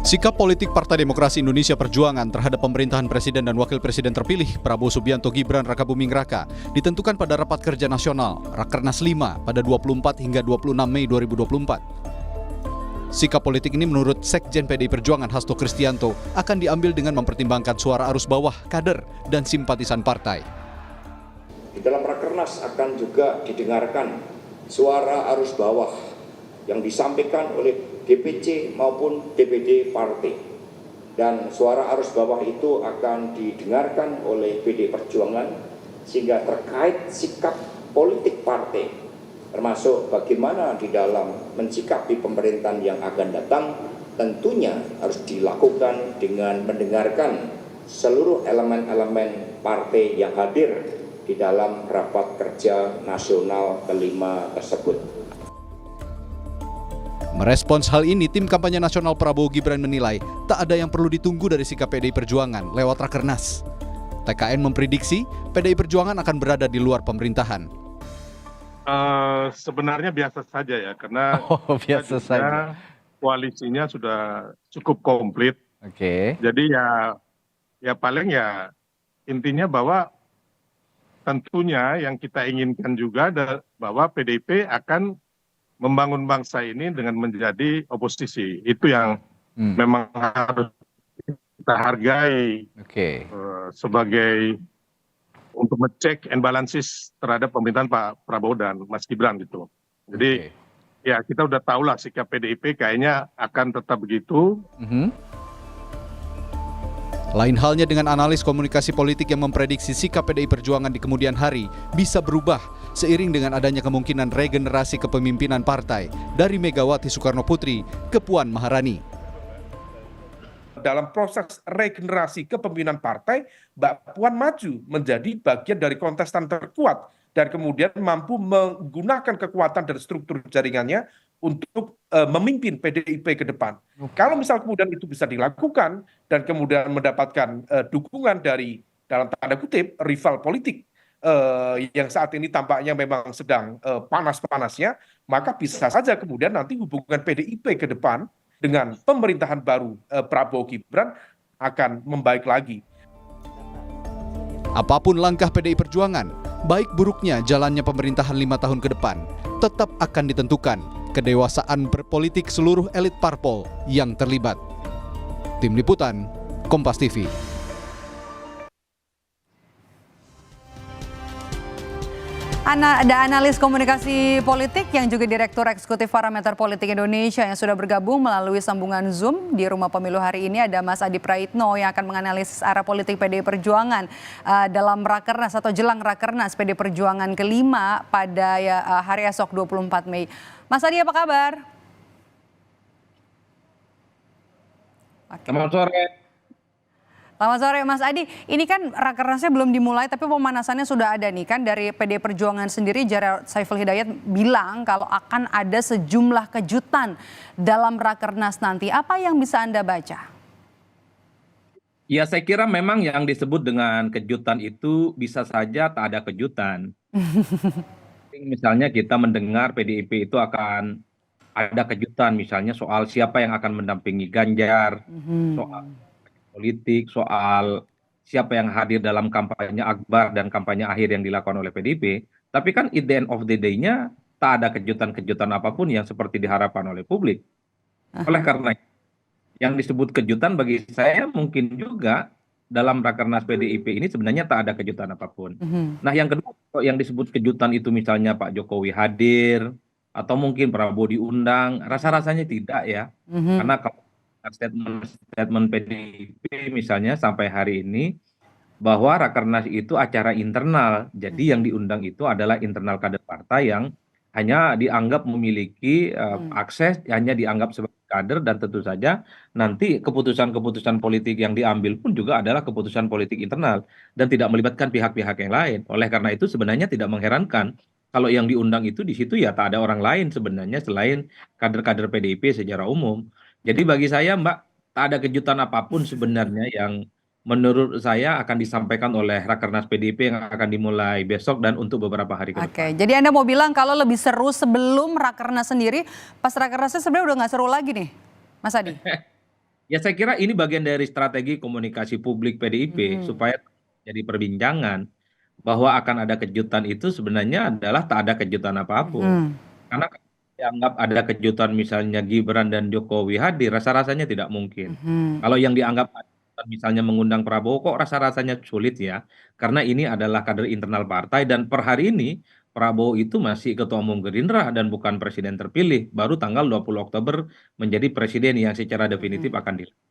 Sikap politik Partai Demokrasi Indonesia Perjuangan terhadap pemerintahan Presiden dan Wakil Presiden terpilih Prabowo Subianto Gibran Rakabuming Raka ditentukan pada Rapat Kerja Nasional Rakernas 5 pada 24 hingga 26 Mei 2024. Sikap politik ini menurut Sekjen PDI Perjuangan Hasto Kristianto akan diambil dengan mempertimbangkan suara arus bawah, kader, dan simpatisan partai. Di dalam Rakernas akan juga didengarkan suara arus bawah yang disampaikan oleh DPC maupun DPD partai, dan suara arus bawah itu akan didengarkan oleh PDI Perjuangan sehingga terkait sikap politik partai, termasuk bagaimana di dalam mensikapi pemerintahan yang akan datang, tentunya harus dilakukan dengan mendengarkan seluruh elemen-elemen partai yang hadir di dalam Rapat Kerja Nasional kelima tersebut. Merespons hal ini, tim kampanye nasional Prabowo Gibran menilai tak ada yang perlu ditunggu dari sikap PDI Perjuangan lewat Rakernas. TKN memprediksi PDI Perjuangan akan berada di luar pemerintahan. Sebenarnya biasa saja ya, karena biasa saja. Koalisinya sudah cukup komplit. Oke. Jadi ya paling ya intinya bahwa tentunya yang kita inginkan juga bahwa PDIP akan membangun bangsa ini dengan menjadi oposisi. Itu yang memang harus kita hargai sebagai untuk ngecek and balances terhadap pemerintahan Pak Prabowo dan Mas Gibran gitu. Jadi ya kita udah tahu lah sikap PDIP kayaknya akan tetap begitu. Lain halnya dengan analis komunikasi politik yang memprediksi sikap PDI Perjuangan di kemudian hari bisa berubah seiring dengan adanya kemungkinan regenerasi kepemimpinan partai dari Megawati Soekarnoputri ke Puan Maharani. Dalam proses regenerasi kepemimpinan partai, Mbak Puan maju menjadi bagian dari kontestan terkuat dan kemudian mampu menggunakan kekuatan dan struktur jaringannya untuk memimpin PDIP ke depan. Kalau misal kemudian itu bisa dilakukan dan kemudian mendapatkan dukungan dari dalam tanda kutip rival politik yang saat ini tampaknya memang sedang panas-panasnya, maka bisa saja kemudian nanti hubungan PDIP ke depan dengan pemerintahan baru Prabowo Gibran akan membaik lagi. Apapun langkah PDI Perjuangan, baik buruknya jalannya pemerintahan 5 tahun ke depan, tetap akan ditentukan kedewasaan berpolitik seluruh elit parpol yang terlibat. Tim Liputan, Kompas TV. Ada analis komunikasi politik yang juga Direktur Eksekutif Parameter Politik Indonesia yang sudah bergabung melalui sambungan Zoom di Rumah Pemilu hari ini. Ada Mas Adi Praitno yang akan menganalisis arah politik PDI Perjuangan dalam Rakernas atau jelang Rakernas PDI Perjuangan kelima pada hari esok 24 Mei. Mas Adi, apa kabar? Selamat sore. Selamat sore Mas Adi, ini kan Rakernasnya belum dimulai tapi pemanasannya sudah ada nih kan dari PDI Perjuangan sendiri. Jarod Saiful Hidayat bilang kalau akan ada sejumlah kejutan dalam Rakernas nanti. Apa yang bisa Anda baca? Ya saya kira memang yang disebut dengan kejutan itu bisa saja tak ada kejutan. Misalnya kita mendengar PDIP itu akan ada kejutan misalnya soal siapa yang akan mendampingi Ganjar, soal politik, soal siapa yang hadir dalam kampanye akbar dan kampanye akhir yang dilakukan oleh PDIP. Tapi kan at the end of the day-nya tak ada kejutan-kejutan apapun yang seperti diharapkan oleh publik. Oleh karena yang disebut kejutan bagi saya mungkin juga dalam Rakernas PDIP ini sebenarnya tak ada kejutan apapun. Nah yang kedua, yang disebut kejutan itu misalnya Pak Jokowi hadir atau mungkin Prabowo diundang, rasa-rasanya tidak ya. Karena kalau statement PDIP misalnya sampai hari ini bahwa Rakernas itu acara internal, jadi yang diundang itu adalah internal kader partai yang hanya dianggap memiliki akses, hanya dianggap sebagai kader, dan tentu saja nanti keputusan-keputusan politik yang diambil pun juga adalah keputusan politik internal dan tidak melibatkan pihak-pihak yang lain. Oleh karena itu sebenarnya tidak mengherankan kalau yang diundang itu di situ ya tak ada orang lain sebenarnya selain kader-kader PDIP secara umum. Jadi bagi saya Mbak, tak ada kejutan apapun sebenarnya yang menurut saya akan disampaikan oleh Rakernas PDIP yang akan dimulai besok dan untuk beberapa hari ke depan. Oke, jadi Anda mau bilang kalau lebih seru sebelum Rakernas sendiri, pas Rakernasnya sebenarnya udah nggak seru lagi nih, Mas Adi? Ya saya kira ini bagian dari strategi komunikasi publik PDIP Mhm. supaya jadi perbincangan bahwa akan ada kejutan itu sebenarnya adalah tak ada kejutan apapun. Mhm. Karena kalau dianggap ada kejutan misalnya Gibran dan Jokowi hadir, rasa-rasanya tidak mungkin. Mhm. Kalau yang dianggap ada kejutan misalnya mengundang Prabowo kok rasa-rasanya sulit ya. Karena ini adalah kader internal partai dan per hari ini Prabowo itu masih ketua umum Gerindra dan bukan presiden terpilih. Baru tanggal 20 Oktober menjadi presiden yang secara definitif Mhm. akan dilantik.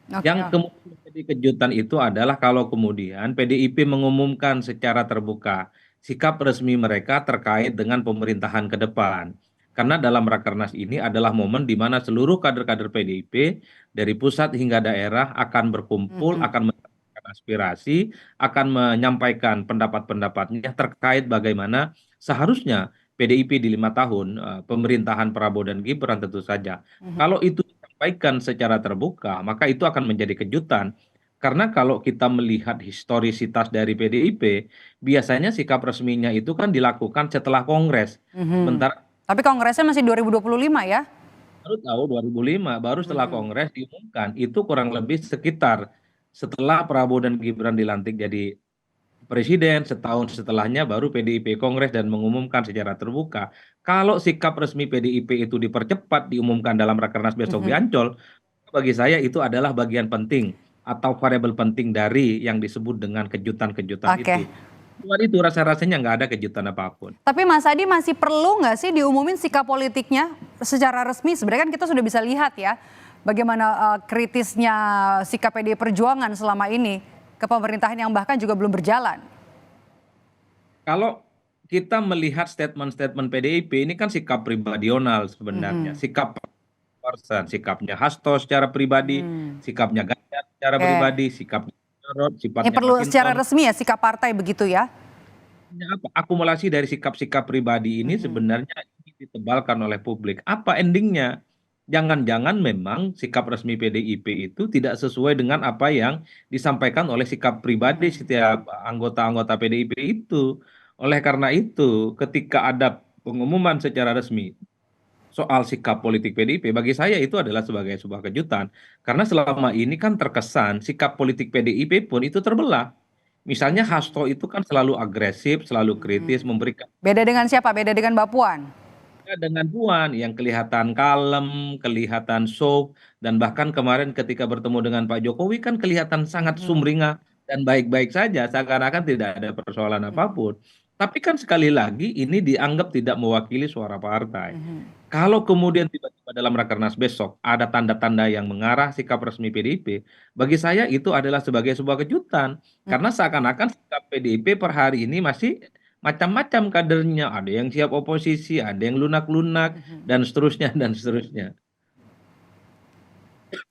Oke. Yang kemudian menjadi kejutan itu adalah kalau kemudian PDIP mengumumkan secara terbuka sikap resmi mereka terkait dengan pemerintahan ke depan. Karena dalam Rakernas ini adalah momen di mana seluruh kader-kader PDIP dari pusat hingga daerah akan berkumpul, Mhm. akan menyampaikan aspirasi, akan menyampaikan pendapat-pendapatnya terkait bagaimana seharusnya PDIP di 5 tahun pemerintahan Prabowo dan Gibran tentu saja. Mhm. Kalau itu disampaikan secara terbuka, maka itu akan menjadi kejutan. Karena kalau kita melihat historisitas dari PDIP, biasanya sikap resminya itu kan dilakukan setelah Kongres. Mhm. Sementara Tapi kongresnya masih 2025 ya? baru tahu 2005, baru setelah Mhm. Kongres diumumkan, itu kurang lebih sekitar setelah Prabowo dan Gibran dilantik jadi presiden, setahun setelahnya baru PDIP Kongres dan mengumumkan secara terbuka. Kalau sikap resmi PDIP itu dipercepat, diumumkan dalam Rakernas besok di Mhm. Ancol, bagi saya itu adalah bagian penting atau variabel penting dari yang disebut dengan kejutan-kejutan Oke. itu. Luar itu rasa-rasanya nggak ada kejutan apapun. Tapi Mas Adi masih perlu nggak sih diumumin sikap politiknya secara resmi? Sebenarnya kan kita sudah bisa lihat ya bagaimana kritisnya sikap PDI Perjuangan selama ini ke pemerintahan yang bahkan juga belum berjalan. Kalau kita melihat statement-statement PDIP ini kan sikap pribadional sebenarnya, Mhm. sikap person, sikapnya Hasto secara pribadi, Hmm. sikapnya Ganjar secara Oke. pribadi, sikapnya Jarod, Ini sifatnya perlu secara Masinton. resmi ya sikap partai begitu ya? Apa? Akumulasi dari sikap-sikap pribadi ini Mhm. sebenarnya ingin ditebalkan oleh publik. Apa endingnya? Jangan-jangan memang sikap resmi PDIP itu tidak sesuai dengan apa yang disampaikan oleh sikap pribadi Mhm. setiap anggota-anggota PDIP itu. Oleh karena itu, ketika ada pengumuman secara resmi soal sikap politik PDIP, bagi saya itu adalah sebagai sebuah kejutan. Karena selama ini kan terkesan sikap politik PDIP pun itu terbelah. Misalnya Mhm. Hasto itu kan selalu agresif, selalu kritis, Mhm. memberikan Beda dengan siapa? Beda dengan Mbak Puan? dengan Puan yang kelihatan kalem, kelihatan soft, dan bahkan kemarin ketika bertemu dengan Pak Jokowi kan kelihatan sangat Mhm. sumringah dan baik-baik saja, seakan-akan tidak ada persoalan Mhm. apapun. Tapi kan sekali lagi ini dianggap tidak mewakili suara partai. Mhm. Kalau kemudian tiba-tiba dalam Rakernas besok ada tanda-tanda yang mengarah sikap resmi PDIP, bagi saya itu adalah sebagai sebuah kejutan. Karena seakan-akan sikap PDIP per hari ini masih macam-macam kadernya. Ada yang siap oposisi, ada yang lunak-lunak, Mhm. dan seterusnya, dan seterusnya.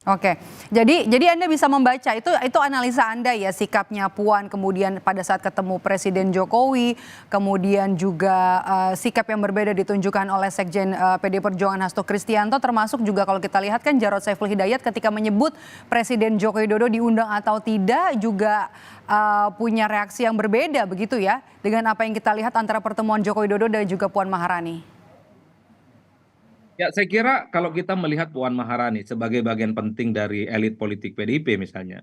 Oke, jadi Anda bisa membaca itu analisa Anda ya sikapnya Puan kemudian pada saat ketemu Presiden Jokowi, kemudian juga sikap yang berbeda ditunjukkan oleh Sekjen PD Perjuangan Hasto Kristianto, termasuk juga kalau kita lihat kan Jarod Saiful Hidayat ketika menyebut Presiden Joko Widodo diundang atau tidak juga punya reaksi yang berbeda begitu ya dengan apa yang kita lihat antara pertemuan Joko Widodo dan juga Puan Maharani. Ya, saya kira kalau kita melihat Puan Maharani sebagai bagian penting dari elit politik PDIP misalnya,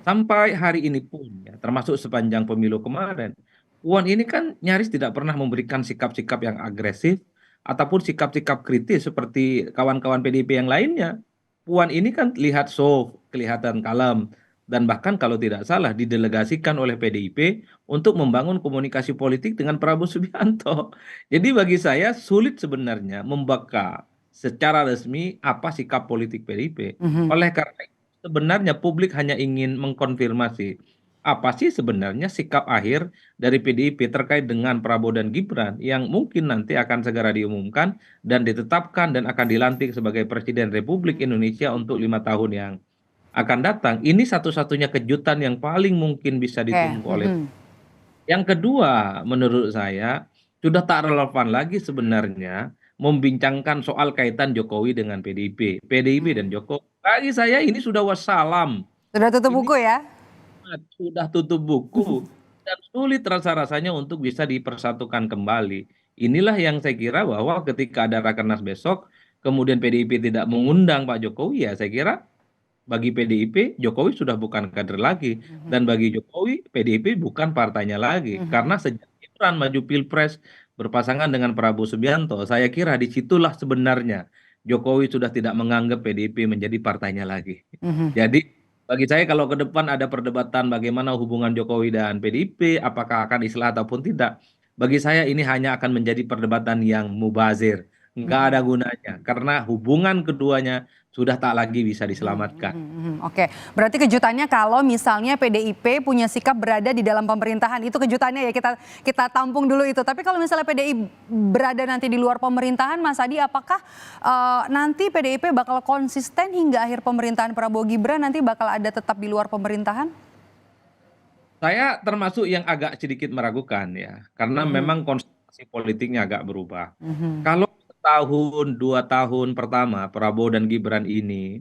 sampai hari ini pun, ya, termasuk sepanjang pemilu kemarin, Puan ini kan nyaris tidak pernah memberikan sikap-sikap yang agresif ataupun sikap-sikap kritis seperti kawan-kawan PDIP yang lainnya. Puan ini kan lihat soft, kelihatan kalem, dan bahkan kalau tidak salah didelegasikan oleh PDIP untuk membangun komunikasi politik dengan Prabowo Subianto. Jadi bagi saya sulit sebenarnya membaca secara resmi apa sikap politik PDIP. Mhm. Oleh karena itu sebenarnya publik hanya ingin mengkonfirmasi apa sih sebenarnya sikap akhir dari PDIP terkait dengan Prabowo dan Gibran yang mungkin nanti akan segera diumumkan dan ditetapkan dan akan dilantik sebagai Presiden Republik Indonesia untuk 5 tahun yang akan datang. Ini satu-satunya kejutan yang paling mungkin bisa Oke. ditunggu oleh. Mhm. Yang kedua, menurut saya sudah tak relevan lagi sebenarnya membincangkan soal kaitan Jokowi dengan PDIP, PDIP dan Mhm. Jokowi. Bagi saya ini sudah wassalam, Sudah tutup ini buku ya? sudah tutup buku dan sulit rasa-rasanya untuk bisa dipersatukan kembali. Inilah yang saya kira bahwa ketika ada Rakernas besok, kemudian PDIP tidak mengundang Pak Jokowi, ya saya kira bagi PDIP, Jokowi sudah bukan kader lagi. Dan bagi Jokowi, PDIP bukan partainya lagi. Karena sejak Gibran maju Pilpres berpasangan dengan Prabowo Subianto, saya kira disitulah sebenarnya Jokowi sudah tidak menganggap PDIP menjadi partainya lagi. Jadi bagi saya kalau ke depan ada perdebatan bagaimana hubungan Jokowi dan PDIP, apakah akan islah ataupun tidak, bagi saya ini hanya akan menjadi perdebatan yang mubazir, nggak ada gunanya, karena hubungan keduanya sudah tak lagi bisa diselamatkan. Oke, berarti kejutannya kalau misalnya PDIP punya sikap berada di dalam pemerintahan, itu kejutannya ya, kita tampung dulu itu. Tapi kalau misalnya PDIP berada nanti di luar pemerintahan, Mas Adi, apakah nanti PDIP bakal konsisten hingga akhir pemerintahan Prabowo Gibran, nanti bakal ada tetap di luar pemerintahan? Saya termasuk yang agak sedikit meragukan ya, karena memang konstelasi politiknya agak berubah. Kalau setahun, 2 tahun pertama Prabowo dan Gibran ini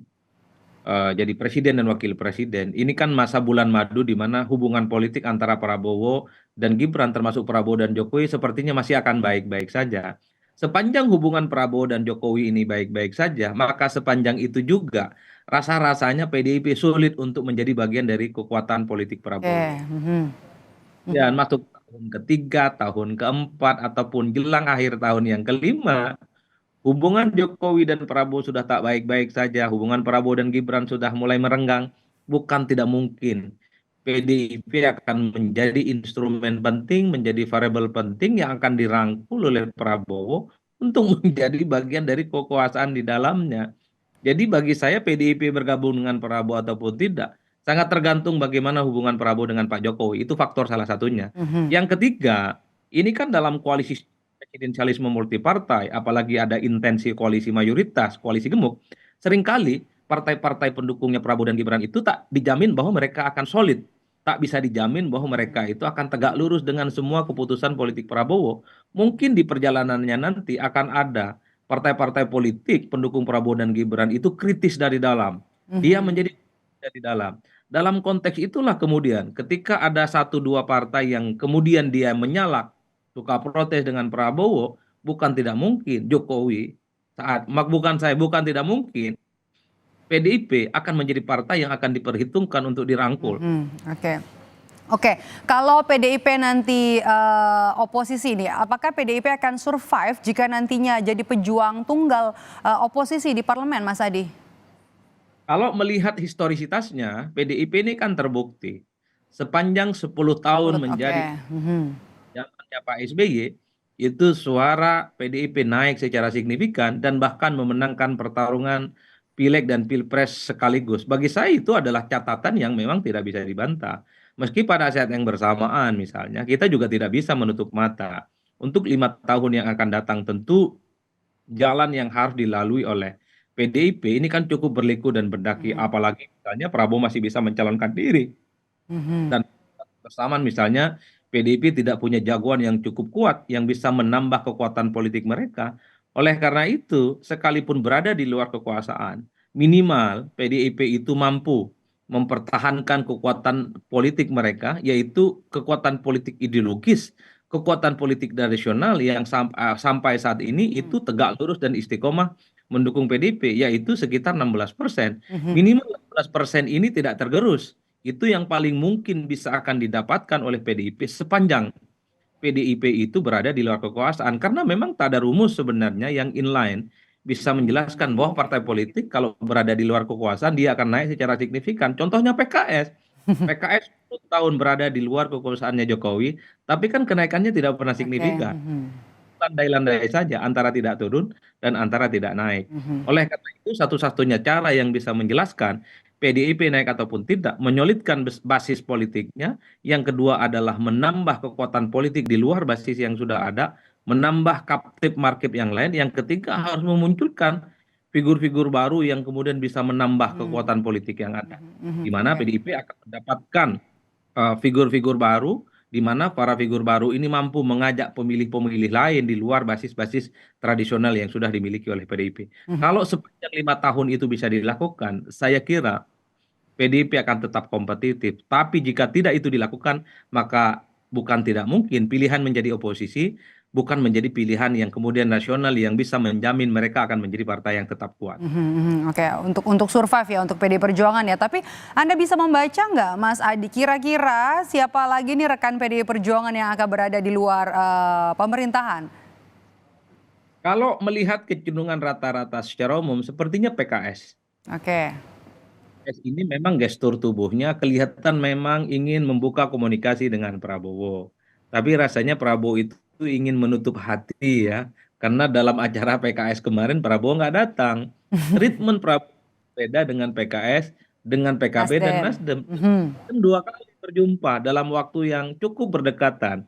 jadi presiden dan wakil presiden, ini kan masa bulan madu di mana hubungan politik antara Prabowo dan Gibran termasuk Prabowo dan Jokowi sepertinya masih akan baik-baik saja. Sepanjang hubungan Prabowo dan Jokowi ini baik-baik saja, maka sepanjang itu juga rasa-rasanya PDIP sulit untuk menjadi bagian dari kekuatan politik Prabowo. Dan masuk tahun ketiga, tahun keempat, ataupun jelang akhir tahun yang kelima, hubungan Jokowi dan Prabowo sudah tak baik-baik saja, hubungan Prabowo dan Gibran sudah mulai merenggang, bukan tidak mungkin PDIP akan menjadi instrumen penting, menjadi variabel penting yang akan dirangkul oleh Prabowo untuk menjadi bagian dari kekuasaan di dalamnya. Jadi bagi saya PDIP bergabung dengan Prabowo ataupun tidak, sangat tergantung bagaimana hubungan Prabowo dengan Pak Jokowi. Itu faktor salah satunya. Yang ketiga, ini kan dalam koalisi presidensialisme multipartai, apalagi ada intensi koalisi mayoritas, koalisi gemuk, seringkali partai-partai pendukungnya Prabowo dan Gibran itu tak dijamin bahwa mereka akan solid. Tak bisa dijamin bahwa mereka itu akan tegak lurus dengan semua keputusan politik Prabowo. Mungkin di perjalanannya nanti akan ada partai-partai politik pendukung Prabowo dan Gibran itu kritis dari dalam. Dia menjadi dari dalam. Dalam konteks itulah kemudian ketika ada 1-2 partai yang kemudian dia menyalak, suka protes dengan Prabowo, bukan tidak mungkin Jokowi bukan tidak mungkin PDIP akan menjadi partai yang akan diperhitungkan untuk dirangkul. Oke, kalau PDIP nanti oposisi nih, apakah PDIP akan survive jika nantinya jadi pejuang tunggal oposisi di parlemen, Mas Adi? Kalau melihat historisitasnya, PDIP ini kan terbukti sepanjang 10 tahun menjadi zamannya Pak SBY, itu suara PDIP naik secara signifikan dan bahkan memenangkan pertarungan Pileg dan Pilpres sekaligus. Bagi saya itu adalah catatan yang memang tidak bisa dibantah. Meski pada saat yang bersamaan misalnya, kita juga tidak bisa menutup mata. Untuk 5 tahun yang akan datang tentu jalan yang harus dilalui oleh PDIP ini kan cukup berliku dan berdaki. Apalagi misalnya Prabowo masih bisa mencalonkan diri. Dan bersamaan misalnya PDIP tidak punya jagoan yang cukup kuat yang bisa menambah kekuatan politik mereka. Oleh karena itu, sekalipun berada di luar kekuasaan, minimal PDIP itu mampu mempertahankan kekuatan politik mereka, yaitu kekuatan politik ideologis, kekuatan politik nasional yang sampai saat ini itu tegak lurus dan istiqomah mendukung PDIP, yaitu sekitar 16%. Minimal 16% ini tidak tergerus. Itu yang paling mungkin bisa akan didapatkan oleh PDIP sepanjang PDIP itu berada di luar kekuasaan. Karena memang tak ada rumus sebenarnya yang inline bisa menjelaskan bahwa partai politik kalau berada di luar kekuasaan dia akan naik secara signifikan. Contohnya PKS. PKS 10 tahun berada di luar kekuasaannya Jokowi, tapi kan kenaikannya tidak pernah signifikan. Landai-landai saja antara tidak turun dan antara tidak naik. Oleh karena itu satu-satunya cara yang bisa menjelaskan PDIP naik ataupun tidak, menyolidkan basis politiknya. Yang kedua adalah menambah kekuatan politik di luar basis yang sudah ada, menambah captive market yang lain. Yang ketiga harus memunculkan figur-figur baru yang kemudian bisa menambah kekuatan politik yang ada. Di mana PDIP akan mendapatkan figur-figur baru, di mana para figur baru ini mampu mengajak pemilih-pemilih lain di luar basis-basis tradisional yang sudah dimiliki oleh PDIP. Kalau sepanjang 5 tahun itu bisa dilakukan, saya kira PDIP akan tetap kompetitif. Tapi jika tidak itu dilakukan, maka bukan tidak mungkin pilihan menjadi oposisi bukan menjadi pilihan yang kemudian nasional yang bisa menjamin mereka akan menjadi partai yang tetap kuat. Oke, untuk survive ya, untuk PD Perjuangan ya. Tapi Anda bisa membaca nggak, Mas Adi, kira-kira siapa lagi nih rekan PD Perjuangan yang akan berada di luar pemerintahan? Kalau melihat kecenderungan rata-rata secara umum, sepertinya PKS. Oke. PKS ini memang gestur tubuhnya kelihatan memang ingin membuka komunikasi dengan Prabowo. Tapi rasanya Prabowo itu ingin menutup hati ya. Karena dalam acara PKS kemarin Prabowo nggak datang. Treatment Prabowo beda dengan PKS, dengan PKB dan Nasdem. Dua kali berjumpa dalam waktu yang cukup berdekatan.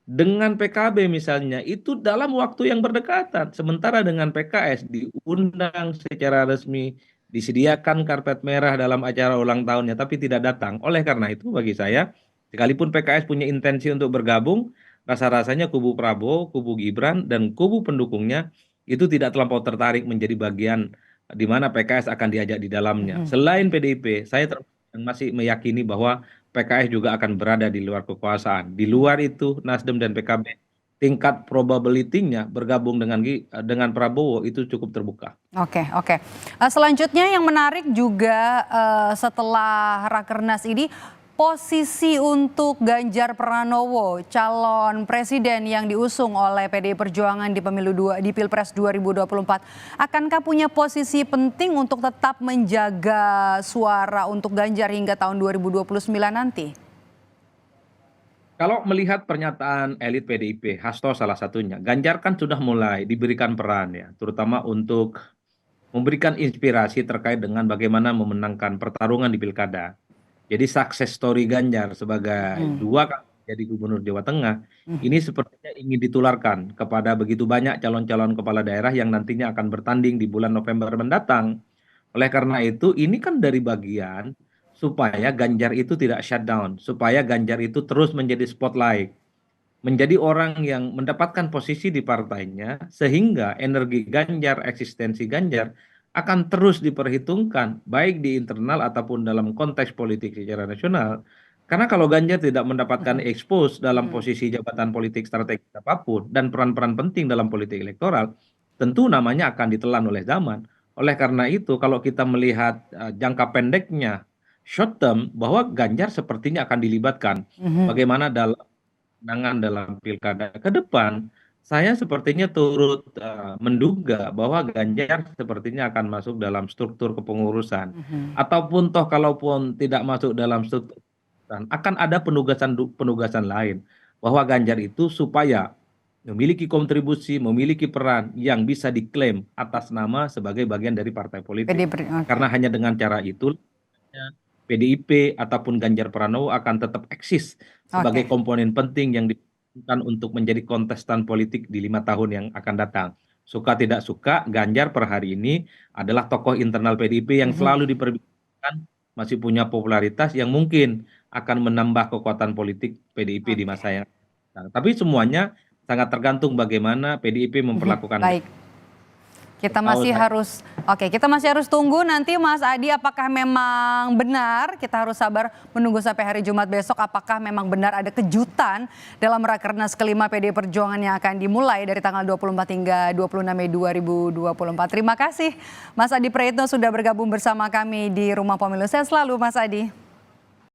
Dengan PKB misalnya itu dalam waktu yang berdekatan. Sementara dengan PKS diundang secara resmi, disediakan karpet merah dalam acara ulang tahunnya, tapi tidak datang. Oleh karena itu bagi saya, sekalipun PKS punya intensi untuk bergabung, rasa-rasanya kubu Prabowo, kubu Gibran, dan kubu pendukungnya itu tidak terlampau tertarik menjadi bagian di mana PKS akan diajak di dalamnya. Selain PDIP, saya masih meyakini bahwa PKS juga akan berada di luar kekuasaan. Di luar itu Nasdem dan PKB tingkat probability-nya bergabung dengan Prabowo itu cukup terbuka. Oke. Selanjutnya yang menarik juga setelah Rakernas ini, posisi untuk Ganjar Pranowo, calon presiden yang diusung oleh PDI Perjuangan di Pilpres 2024. Akankah punya posisi penting untuk tetap menjaga suara untuk Ganjar hingga tahun 2029 nanti? Kalau melihat pernyataan elit PDIP, Hasto salah satunya, Ganjar kan sudah mulai diberikan peran ya, terutama untuk memberikan inspirasi terkait dengan bagaimana memenangkan pertarungan di pilkada. Jadi success story Ganjar sebagai dua kali jadi gubernur Jawa Tengah, ini sepertinya ingin ditularkan kepada begitu banyak calon-calon kepala daerah yang nantinya akan bertanding di bulan November mendatang. Oleh karena itu, ini kan dari bagian supaya Ganjar itu tidak shutdown, supaya Ganjar itu terus menjadi spotlight, menjadi orang yang mendapatkan posisi di partainya, sehingga energi Ganjar, eksistensi Ganjar akan terus diperhitungkan, baik di internal ataupun dalam konteks politik secara nasional. Karena kalau Ganjar tidak mendapatkan expose dalam posisi jabatan politik strategis apapun, dan peran-peran penting dalam politik elektoral, tentu namanya akan ditelan oleh zaman. Oleh karena itu, kalau kita melihat jangka pendeknya, short term, bahwa Ganjar sepertinya akan dilibatkan. Bagaimana dalam pilkada ke depan, saya sepertinya turut menduga bahwa Ganjar sepertinya akan masuk dalam struktur kepengurusan. Ataupun toh kalaupun tidak masuk dalam struktur kepengurusan, akan ada penugasan lain. Bahwa Ganjar itu supaya memiliki kontribusi, memiliki peran yang bisa diklaim atas nama sebagai bagian dari partai politik. Karena hanya dengan cara itu, PDIP ataupun Ganjar Pranowo akan tetap eksis sebagai komponen penting yang diperlukan untuk menjadi kontestan politik di 5 tahun yang akan datang. Suka tidak suka, Ganjar per hari ini adalah tokoh internal PDIP yang selalu diperbincangkan, masih punya popularitas yang mungkin akan menambah kekuatan politik PDIP di masa yang akan datang. Tapi semuanya sangat tergantung bagaimana PDIP memperlakukan. Baik. Kita masih harus tunggu nanti Mas Adi, apakah memang benar, kita harus sabar menunggu sampai hari Jumat besok, apakah memang benar ada kejutan dalam Rakernas kelima PDI Perjuangan yang akan dimulai dari tanggal 24 hingga 26 Mei 2024. Terima kasih Mas Adi Praitno sudah bergabung bersama kami di Rumah Pemilu. Sehat selalu Mas Adi.